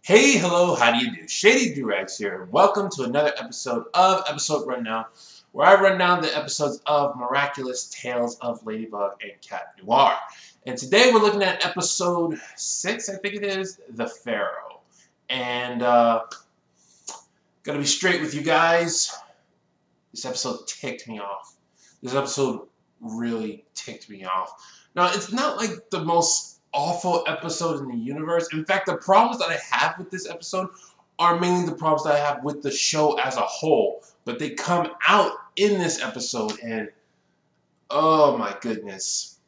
Hey, hello, how do you do? Shady Doorags here. Welcome to another episode of Episode Rundown, where I run down the episodes of Miraculous Tales of Ladybug and Cat Noir. And today we're looking at episode 6, I think it is, The Pharaoh. And, gonna be straight with you guys. This episode ticked me off. This episode really ticked me off. Now, it's not like the most awful episode in the universe. In fact, the problems that I have with this episode are mainly the problems that I have with the show as a whole. But they come out in this episode and oh my goodness.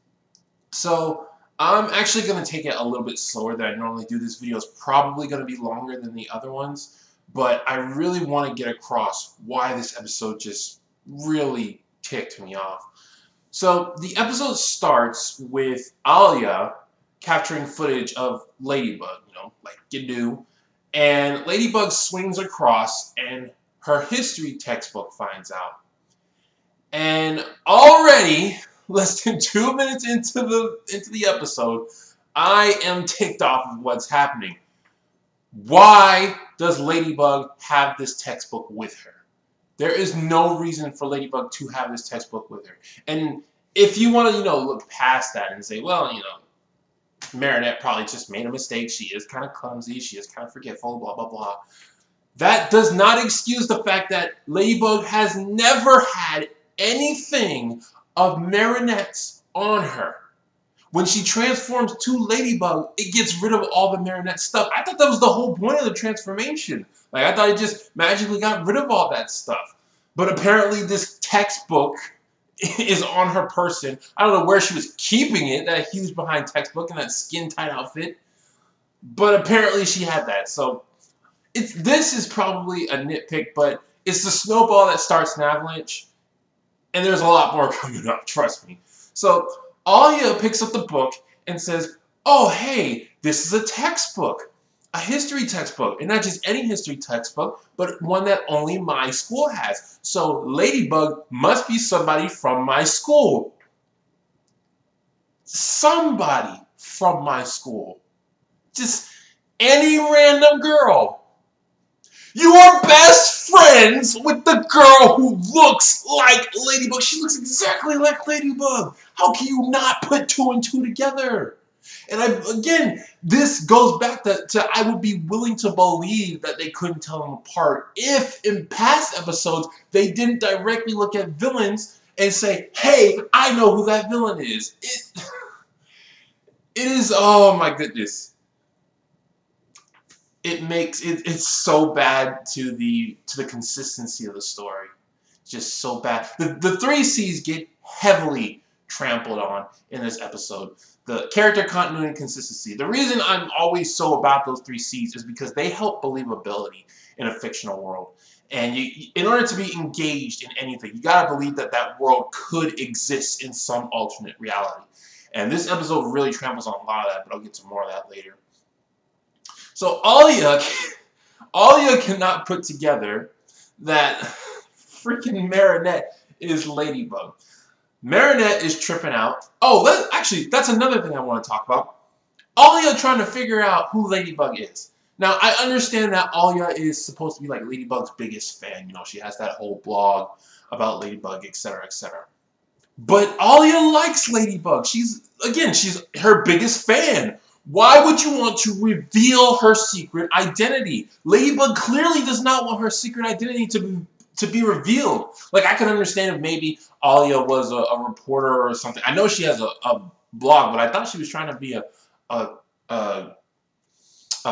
So I'm actually going to take it a little bit slower than I normally do. This video is probably going to be longer than the other ones. But I really want to get across why this episode just really ticked me off. So the episode starts with Alya capturing footage of Ladybug, like you do. And Ladybug swings across and her history textbook finds out. And already, less than 2 minutes into the episode, I am ticked off of what's happening. Why does Ladybug have this textbook with her? There is no reason for Ladybug to have this textbook with her. And if you want to, look past that and say, well, Marinette probably just made a mistake. She is kind of clumsy. She is kind of forgetful, blah, blah, blah. That does not excuse the fact that Ladybug has never had anything of Marinette's on her. When she transforms to Ladybug, it gets rid of all the Marinette stuff. I thought that was the whole point of the transformation. Like, I thought it just magically got rid of all that stuff. But apparently this textbook is on her person. I don't know where she was keeping it, that huge behind textbook and that skin-tight outfit. But apparently she had that. So this is probably a nitpick, but it's the snowball that starts an avalanche. And there's a lot more coming up, trust me. So Alya picks up the book and says, oh, hey, this is a textbook. A history textbook, and not just any history textbook, but one that only my school has. So Ladybug must be somebody from my school. Somebody from my school. Just any random girl. You are best friends with the girl who looks like Ladybug. She looks exactly like Ladybug. How can you not put 2 and 2 together? And again, this goes back to I would be willing to believe that they couldn't tell them apart if in past episodes they didn't directly look at villains and say, hey, I know who that villain is. It is, oh my goodness. It's so bad to the consistency of the story. Just so bad. The 3 C's get heavily trampled on in this episode. The character continuity and consistency. The reason I'm always so about those 3 C's is because they help believability in a fictional world. And in order to be engaged in anything, you gotta believe that that world could exist in some alternate reality. And this episode really tramples on a lot of that, but I'll get to more of that later. So Alya cannot put together that freaking Marinette is Ladybug. Marinette is tripping out. Oh, actually, that's another thing I want to talk about. Alya trying to figure out who Ladybug is. Now, I understand that Alya is supposed to be like Ladybug's biggest fan. She has that whole blog about Ladybug, etc., etc. But Alya likes Ladybug. She's her biggest fan. Why would you want to reveal her secret identity? Ladybug clearly does not want her secret identity to be revealed. Like, I can understand if maybe Alya was a reporter or something. I know she has a blog, but I thought she was trying to be a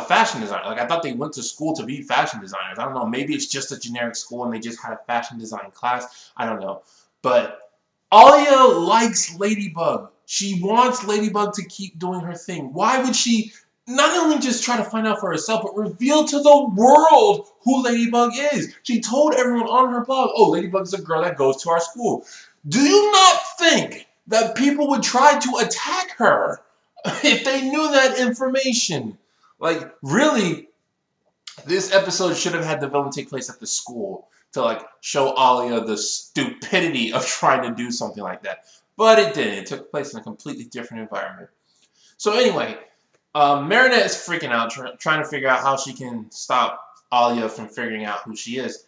fashion designer. Like, I thought they went to school to be fashion designers. I don't know. Maybe it's just a generic school and they just had a fashion design class. I don't know. But Alya likes Ladybug. She wants Ladybug to keep doing her thing. Why would she not only just try to find out for herself, but reveal to the world who Ladybug is? She told everyone on her blog, oh, Ladybug is a girl that goes to our school. Do you not think that people would try to attack her if they knew that information? Like, really, this episode should have had the villain take place at the school to, like, show Alya the stupidity of trying to do something like that. But it didn't. It took place in a completely different environment. So anyway, Marinette is freaking out, trying to figure out how she can stop Alya from figuring out who she is.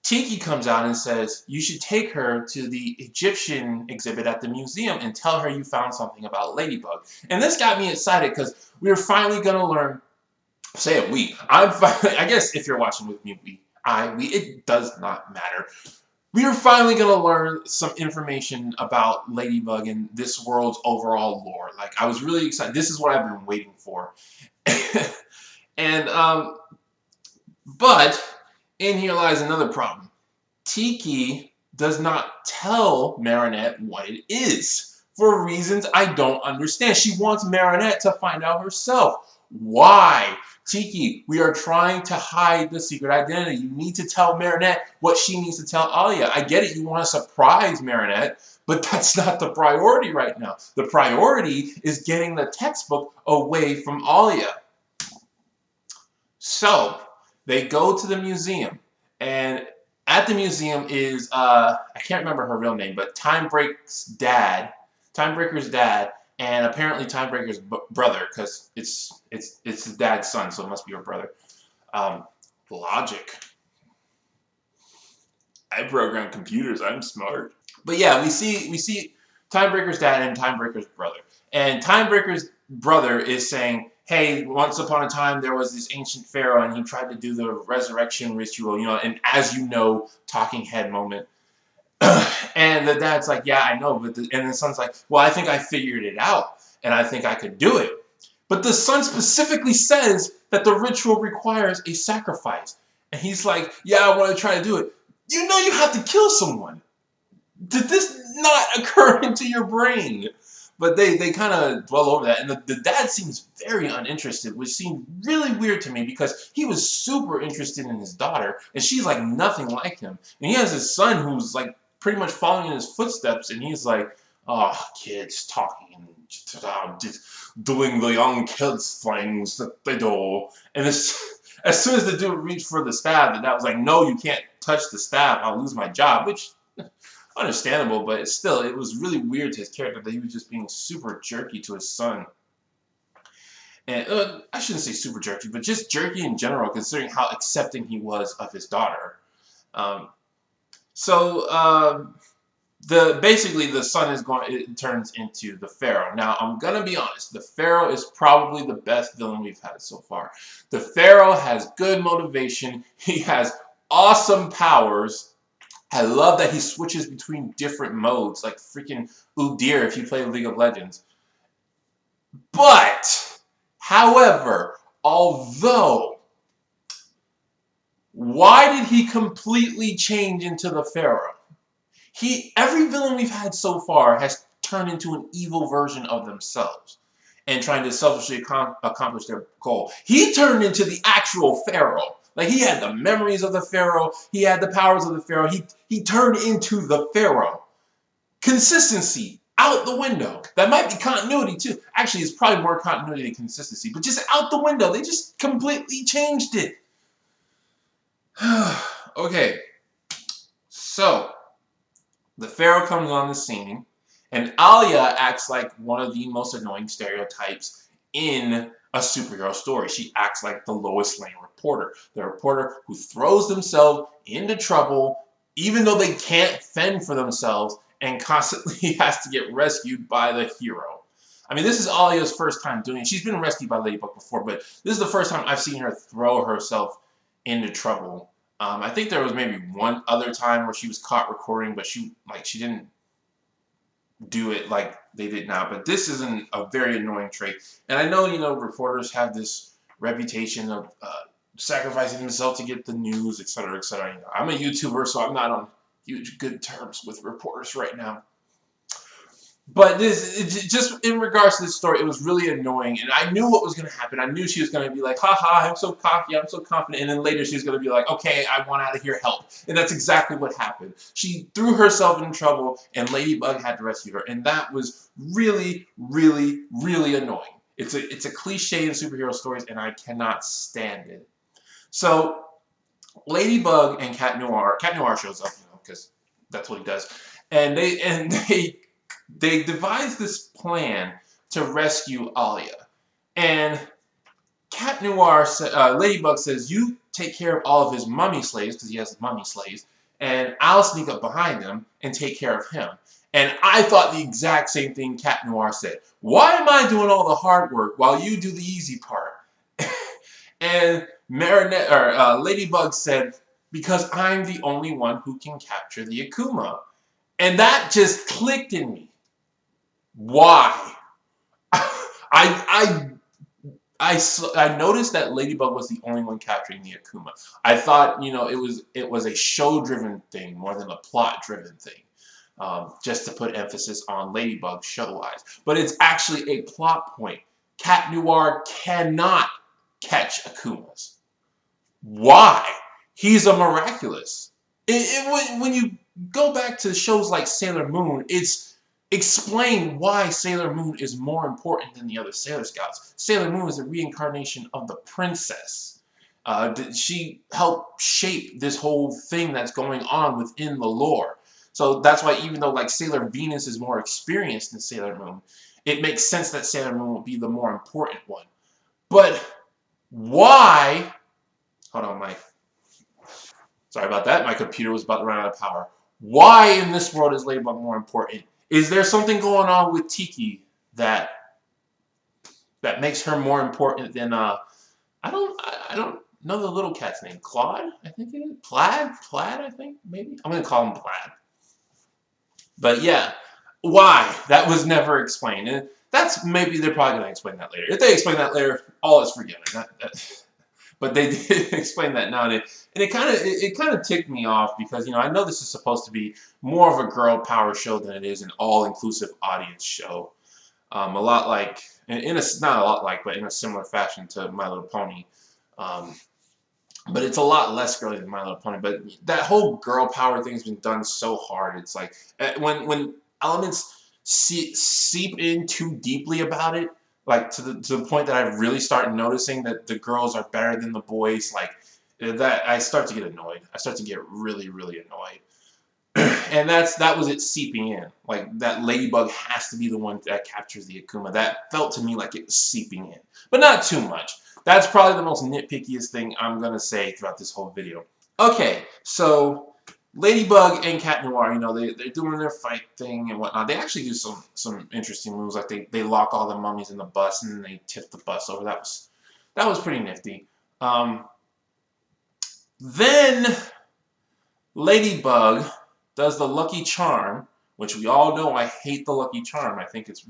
Tiki comes out and says, you should take her to the Egyptian exhibit at the museum and tell her you found something about Ladybug. And this got me excited because we were finally going to learn, say it we, I guess if you're watching with me, we, it does not matter. We are finally going to learn some information about Ladybug and this world's overall lore. Like, I was really excited. This is what I've been waiting for. And, but in here lies another problem. Tiki does not tell Marinette what it is for reasons I don't understand. She wants Marinette to find out herself. Why? Tiki, we are trying to hide the secret identity. You need to tell Marinette what she needs to tell Alya. I get it, you want to surprise Marinette, but that's not the priority right now. The priority is getting the textbook away from Alya. So, they go to the museum, and at the museum is, I can't remember her real name, but Timebreaker's dad, and apparently Timebreaker's brother, because it's his dad's son, so it must be her brother. Logic. I program computers. I'm smart. But yeah, we see Timebreaker's dad and Timebreaker's brother, and Timebreaker's brother is saying, hey, once upon a time there was this ancient pharaoh and he tried to do the resurrection ritual, you know, and as you know, talking head moment. And the dad's like, yeah, I know, but and the son's like, well, I think I figured it out and I think I could do it. But the son specifically says that the ritual requires a sacrifice. And he's like, yeah, I want to try to do it. You know you have to kill someone. Did this not occur into your brain? But they kind of dwell over that. And the dad seems very uninterested, which seemed really weird to me because he was super interested in his daughter, and she's like nothing like him. And he has his son who's like pretty much following in his footsteps, and he's like, oh, kids talking and just doing the young kids things that they do. And as soon as the dude reached for the staff, the dad was like, no, you can't touch the staff. I'll lose my job, which... understandable, but still, it was really weird to his character that he was just being super jerky to his son. And I shouldn't say super jerky, but just jerky in general, considering how accepting he was of his daughter. Basically the son is going. It turns into the Pharaoh. Now I'm gonna be honest. The Pharaoh is probably the best villain we've had so far. The Pharaoh has good motivation. He has awesome powers. I love that he switches between different modes, like freaking Udyr if you play League of Legends. But, however, although, why did he completely change into the Pharaoh? Every villain we've had so far has turned into an evil version of themselves and trying to selfishly accomplish their goal. He turned into the actual Pharaoh. Like, he had the memories of the Pharaoh. He had the powers of the Pharaoh. He turned into the Pharaoh. Consistency, out the window. That might be continuity, too. Actually, it's probably more continuity than consistency. But just out the window. They just completely changed it. Okay. So, the Pharaoh comes on the scene. And Alya acts like one of the most annoying stereotypes in a superhero story. She acts like the lowest lane reporter. The reporter who throws themselves into trouble even though they can't fend for themselves and constantly has to get rescued by the hero. I mean, this is Alya's first time doing it. She's been rescued by Ladybug before, but this is the first time I've seen her throw herself into trouble. I think there was maybe one other time where she was caught recording, but she didn't do it like they did now. But this isn't a very annoying trait. And I know, reporters have this reputation of sacrificing themselves to get the news, etc., etc. I'm a YouTuber, so I'm not on huge good terms with reporters right now. But just in regards to this story, it was really annoying, and I knew what was going to happen. I knew she was going to be like, haha, I'm so cocky, I'm so confident, and then later she's going to be like, okay, I want out of here, help. And that's exactly what happened. She threw herself in trouble, and Ladybug had to rescue her, and that was really, really, really annoying. It's a cliche in superhero stories, and I cannot stand it. So, Ladybug and Cat Noir shows up, because that's what he does, and they devise this plan to rescue Alya. And Ladybug says, you take care of all of his mummy slaves, because he has mummy slaves, and I'll sneak up behind him and take care of him. And I thought the exact same thing Cat Noir said. Why am I doing all the hard work while you do the easy part? And Ladybug said, because I'm the only one who can capture the Akuma. And that just clicked in me. Why? I noticed that Ladybug was the only one capturing the Akuma. I thought, it was a show-driven thing more than a plot-driven thing, just to put emphasis on Ladybug show-wise. But it's actually a plot point. Cat Noir cannot catch Akumas. Why? He's a Miraculous. When you go back to shows like Sailor Moon, it's explain why Sailor Moon is more important than the other Sailor Scouts. Sailor Moon is a reincarnation of the princess. She helped shape this whole thing that's going on within the lore. So that's why even though like Sailor Venus is more experienced than Sailor Moon, it makes sense that Sailor Moon will be the more important one. But why? Hold on, Mike. Sorry about that. My computer was about to run out of power. Why in this world is Ladybug more important? Is there something going on with Tiki that makes her more important than I don't know the little cat's name. Claude, I think it is. Plaid, I think maybe. I'm gonna call him Plaid. But yeah, why? That was never explained. And that's maybe they're probably gonna explain that later. If they explain that later, all is forgiven. But they did explain that now, and it kind of ticked me off because I know this is supposed to be more of a girl power show than it is an all-inclusive audience show. A lot like not a lot like, but in a similar fashion to My Little Pony. But it's a lot less girly than My Little Pony. But that whole girl power thing's been done so hard. It's like when elements seep in too deeply about it. Like to the point that I really start noticing that the girls are better than the boys, like that, I start to get annoyed. I start to get really, really annoyed. And that was it seeping in. Like that Ladybug has to be the one that captures the Akuma. That felt to me like it was seeping in, but not too much. That's probably the most nitpickiest thing I'm gonna say throughout this whole video. Okay, so Ladybug and Cat Noir, they're doing their fight thing and whatnot. They actually do some interesting moves, like they lock all the mummies in the bus and then they tip the bus over. That was pretty nifty. Then Ladybug does the Lucky Charm, which we all know I hate the Lucky Charm. I think it's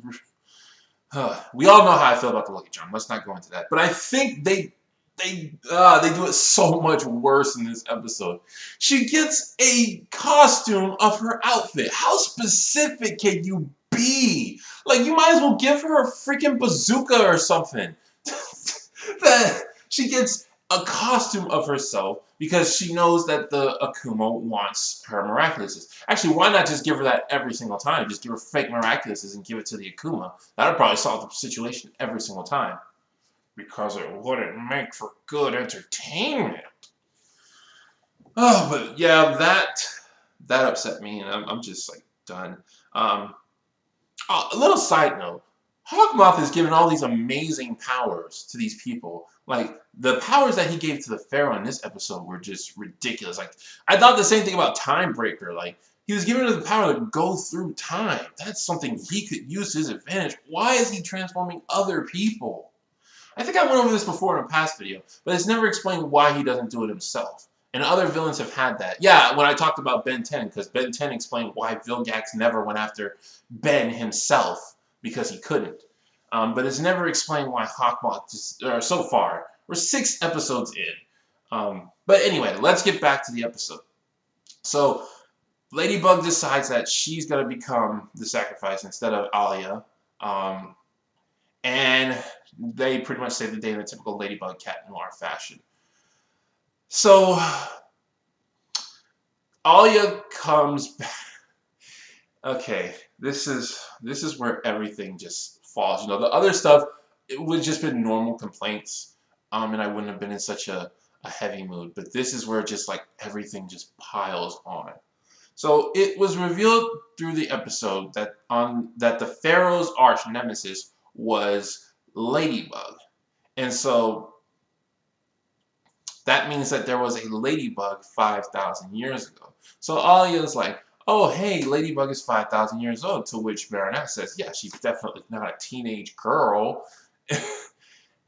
we all know how I feel about the Lucky Charm. Let's not go into that. But I think they do it so much worse in this episode. She gets a costume of her outfit. How specific can you be? Like, you might as well give her a freaking bazooka or something. That she gets a costume of herself because she knows that the Akuma wants her Miraculouses. Actually, why not just give her that every single time? Just give her fake Miraculouses and give it to the Akuma. That would probably solve the situation every single time. Because it wouldn't make for good entertainment. Oh, but yeah, that upset me, and I'm just like done. A little side note: Hawkmoth is giving all these amazing powers to these people. Like the powers that he gave to the Pharaoh in this episode were just ridiculous. Like I thought the same thing about Time Breaker. Like he was given the power to go through time. That's something he could use to his advantage. Why is he transforming other people? I think I went over this before in a past video, but it's never explained why he doesn't do it himself. And other villains have had that. Yeah, when I talked about Ben 10, because Ben 10 explained why Vilgax never went after Ben himself, because he couldn't. But it's never explained why Hawkmoth, so far, we're 6 episodes in. But anyway, let's get back to the episode. So, Ladybug decides that she's going to become the sacrifice instead of Alya. And they pretty much save the day in the typical Ladybug Cat Noir fashion. So Alya comes back. Okay, this is where everything just falls. The other stuff, it would have just been normal complaints, and I wouldn't have been in such a heavy mood. But this is where just like everything just piles on. So it was revealed through the episode that the Pharaoh's arch nemesis was Ladybug. And so that means that there was a Ladybug 5,000 years ago. So Alya's like, oh, hey, Ladybug is 5,000 years old, to which Marinette says, yeah, she's definitely not a teenage girl.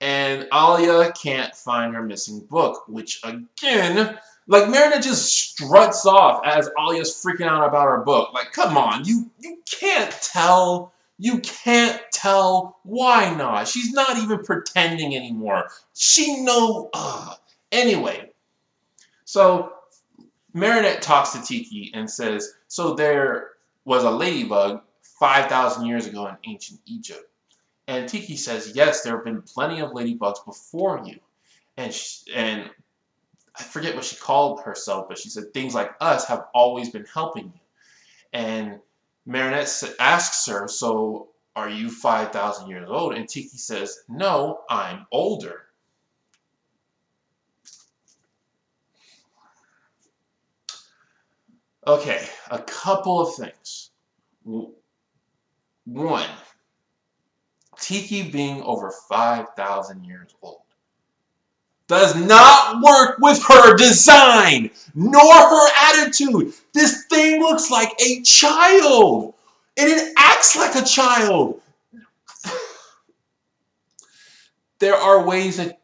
And Alya can't find her missing book, which again, like Marinette just struts off as Alya's freaking out about her book. Like, come on, you can't tell. You can't tell. Why not? She's not even pretending anymore. She know. Anyway, so Marinette talks to Tiki and says, so there was a ladybug 5,000 years ago in ancient Egypt. And Tiki says, yes, there have been plenty of ladybugs before you. And I forget what she called herself, but she said things like us have always been helping you. And Marinette asks her, so are you 5,000 years old? And Tiki says, no, I'm older. Okay, a couple of things. One, Tiki being over 5,000 years old does not work with her design, nor her attitude. This thing looks like a child, and it acts like a child. There are ways that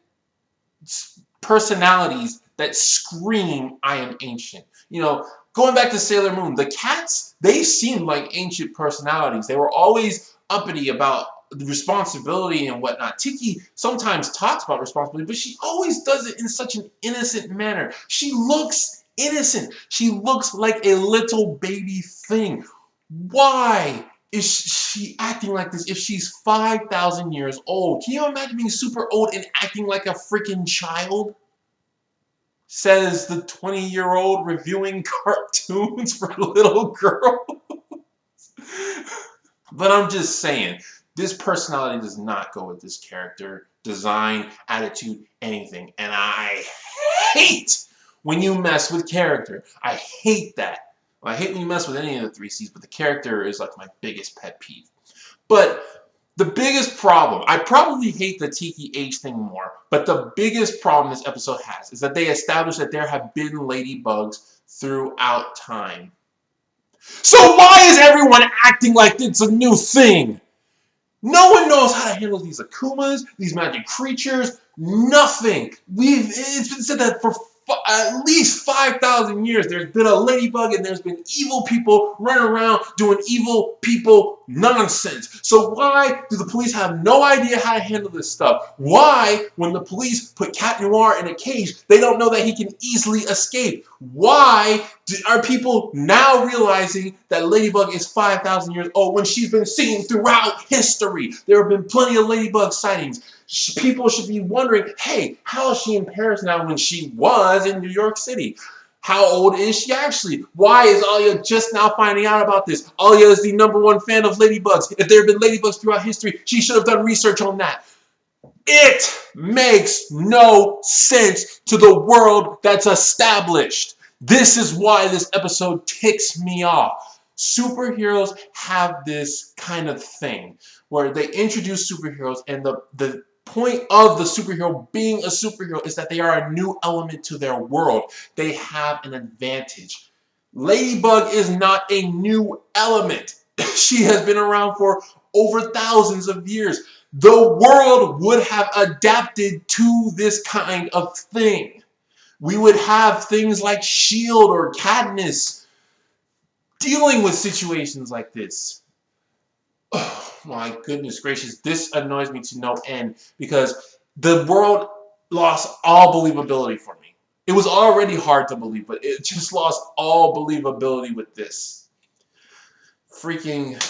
personalities that scream, I am ancient. You know, going back to Sailor Moon, the cats, they seemed like ancient personalities. They were always uppity about the responsibility and whatnot. Tiki sometimes talks about responsibility, but she always does it in such an innocent manner. She looks innocent. She looks like a little baby thing. Why is she acting like this if she's 5,000 years old? Can you imagine being super old and acting like a freaking child? Says the 20-year-old reviewing cartoons for little girls. But I'm just saying, this personality does not go with this character, design, attitude, anything. And I hate when you mess with character. I hate that. I hate when you mess with any of the 3Cs, but the character is like my biggest pet peeve. But the biggest problem, I probably hate the Tiki H thing more, but the biggest problem this episode has is that they established that there have been ladybugs throughout time. So why is everyone acting like it's a new thing? No one knows how to handle these Akumas, these magic creatures, nothing. It's been said that for at least 5,000 years there's been a ladybug and there's been evil people running around doing evil people nonsense. So why do the police have no idea how to handle this stuff? Why, when the police put Cat Noir in a cage, they don't know that he can easily escape? Why are people now realizing that Ladybug is 5,000 years old when she's been seen throughout history? There have been plenty of Ladybug sightings. People should be wondering, hey, how is she in Paris now when she was in New York City? How old is she actually? Why is Alya just now finding out about this? Alya is the #1 fan of ladybugs. If there have been ladybugs throughout history, she should have done research on that. It makes no sense to the world that's established. This is why this episode ticks me off. Superheroes have this kind of thing where they introduce superheroes, and the point of the superhero being a superhero is that they are a new element to their world. They have an advantage. Ladybug is not a new element. She has been around for over thousands of years. The world would have adapted to this kind of thing. We would have things like S.H.I.E.L.D. or Katniss dealing with situations like this. Oh my goodness gracious, this annoys me to no end because the world lost all believability for me. It was already hard to believe, but it just lost all believability with this. Freaking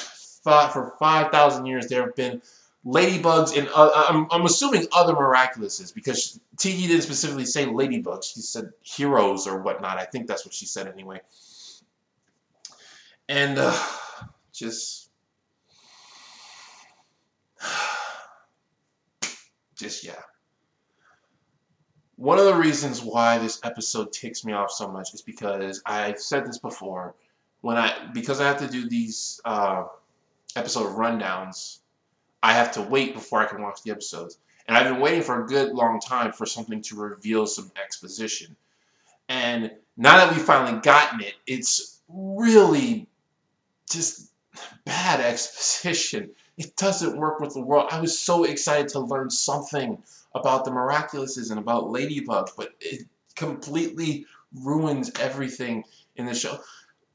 for 5,000 years there have been ladybugs and I'm assuming other Miraculouses because Tiki didn't specifically say ladybugs. She said heroes or whatnot. I think that's what she said anyway. And just yeah. One of the reasons why this episode ticks me off so much is because I've said this before. Because I have to do these episode rundowns I have to wait before I can watch the episodes. And I've been waiting for a good long time for something to reveal some exposition. And now that we've finally gotten it, it's really just bad exposition. It doesn't work with the world. I was so excited to learn something about the Miraculouses and about Ladybug, but it completely ruins everything in the show.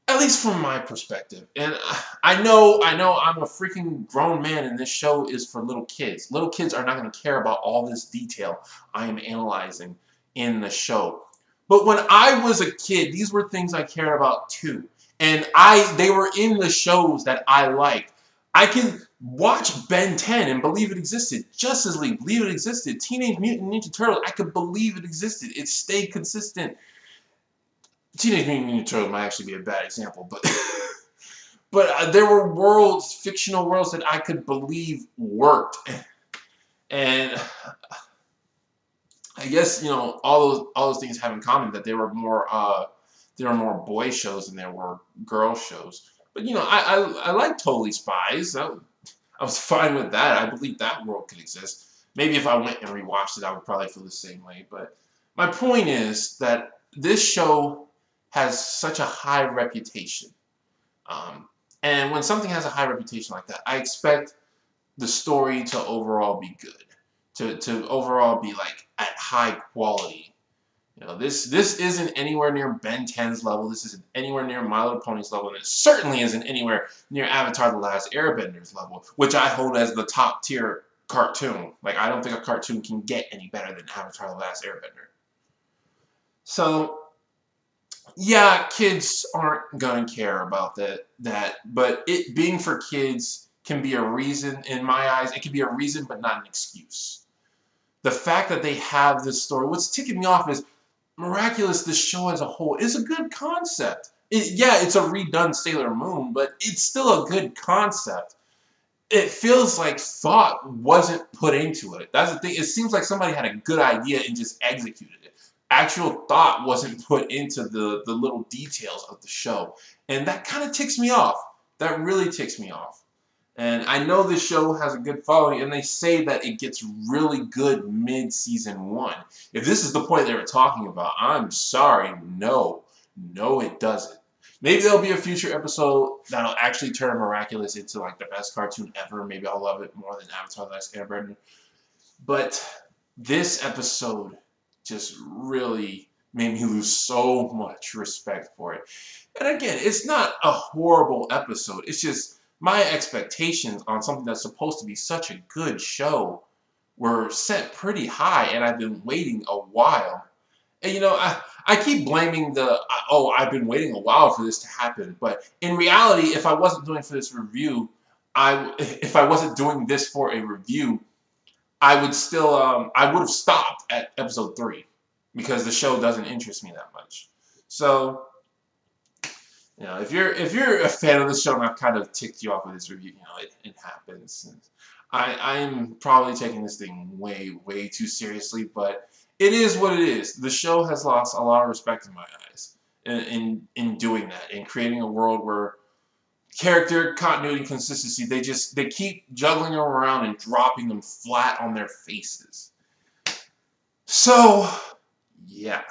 At least from my perspective. And I know I'm a freaking grown man and this show is for little kids. Little kids are not going to care about all this detail I am analyzing in the show. But when I was a kid, these were things I cared about too. And they were in the shows that I liked. I can watch Ben 10 and believe it existed. Justice League, believe it existed. Teenage Mutant Ninja Turtles, I could believe it existed. It stayed consistent. Teenage Mutant Ninja Turtles might actually be a bad example, but but there were worlds, fictional worlds that I could believe worked. And I guess, you know, all those things have in common that they were more boy shows than there were girl shows. But you know, I like Totally Spies. I was fine with that. I believe that world could exist. Maybe if I went and rewatched it, I would probably feel the same way. But my point is that this show has such a high reputation. And when something has a high reputation like that, I expect the story to overall be good. To overall be like at high quality. You know, this isn't anywhere near Ben 10's level. This isn't anywhere near My Little Pony's level. And it certainly isn't anywhere near Avatar The Last Airbender's level, which I hold as the top tier cartoon. Like, I don't think a cartoon can get any better than Avatar The Last Airbender. So, yeah, kids aren't going to care about that, but it being for kids can be a reason, in my eyes, it can be a reason but not an excuse. The fact that they have this story, what's ticking me off is Miraculous, the show as a whole, is a good concept. Yeah, it's a redone Sailor Moon, but it's still a good concept. It feels like thought wasn't put into it. That's the thing. It seems like somebody had a good idea and just executed it. Actual thought wasn't put into the little details of the show. And that kind of ticks me off. That really ticks me off. And I know this show has a good following, and they say that it gets really good mid-season 1. If this is the point they were talking about, I'm sorry, no. No, it doesn't. Maybe there'll be a future episode that'll actually turn Miraculous into like the best cartoon ever. Maybe I'll love it more than Avatar The Last Airbender. But this episode just really made me lose so much respect for it. And again, it's not a horrible episode. It's just my expectations on something that's supposed to be such a good show were set pretty high, and I've been waiting a while. And you know, I keep blaming oh, I've been waiting a while for this to happen. But in reality, if I wasn't doing for this review, if I wasn't doing this for a review, I would still, I would have stopped at episode 3 because the show doesn't interest me that much. So, you know, if you're a fan of the show and I've kind of ticked you off with this review, you know, it happens. I'm probably taking this thing way too seriously, but it is what it is. The show has lost a lot of respect in my eyes in doing that, in creating a world where character continuity and consistency, they keep juggling them around and dropping them flat on their faces. So, yeah.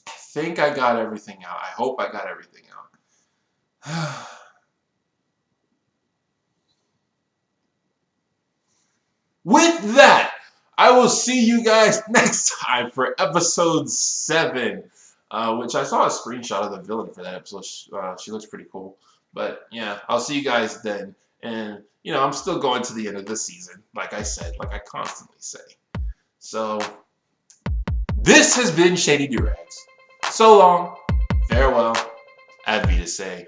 I think I got everything out. I hope I got everything out. With that, I will see you guys next time for episode 7, which I saw a screenshot of the villain for that episode. She looks pretty cool. But yeah, I'll see you guys then. And, you know, I'm still going to the end of the season, like I said, like I constantly say. So, this has been Shady Doorags. So long, farewell, Auf Wiedersehen.